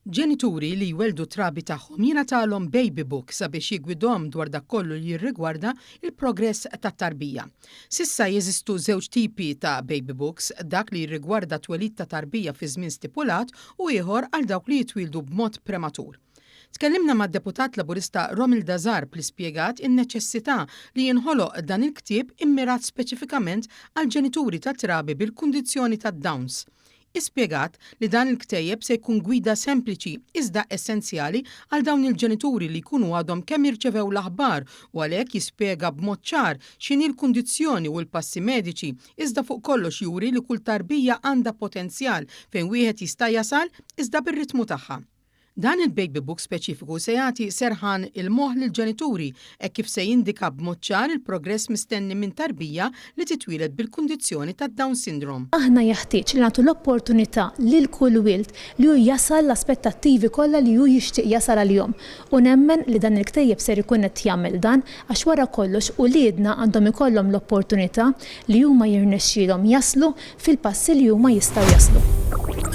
Ġenituri li jweldu trabi tagħhom jingħatalhom baby book sabiex jigwidhom dwar dak kollu li jirrigwarda il-progress tat-tarbija. Sissa jeżistu żewġ tipi ta' baby books, dak li jirrigwarda twelid ta' tarbija fi żmien stipulat u ieħor għal dawk li jitwildu b'mod prematur. Tkellimna mad-deputat Laburista Romilda Zarb li spjegat in-neċessità li jinħoloq dan il-ktieb immirat speċifikament għal ġenituri ta' trabi bil-kundizzjoni tad-Downs. Ispjegat li dan il-ktejjeb se jkun gwida sempliċi iżda essenzjali għal dawn il-ġenituri li jkunu għadhom kemm jirċevew l-aħbar u għalhekk jispjega b'mod ċar x'inhi l-kundizzjoni u l-passi mediċi iżda fuq kollox juri li kull tarbija għandha potenzjal fejn wieħed jista' jasal iżda bir-ritmu tagħha. Dan il-baby book speċifiku se jagħti serħan il-moħħ lill-ġenituri hekk kif se jindika b'mod ċar il-progress mistenni minn tarbija li titwieled bil-kundizzjoni tad-Down syndrome. Aħna jeħtieġ li nagħtu l-opportunità lil kull wild li hu jasal l-aspettattivi kollha li hu jixtieq jasal għalihom. U nemmen li dan il-ktejjeb ser ikun qed jagħmel dan għax wara kollox uliedna għandhom ikollhom l-opportunità li huma jirnexxielhom jaslu fil-passi li huma jistgħu jaslu.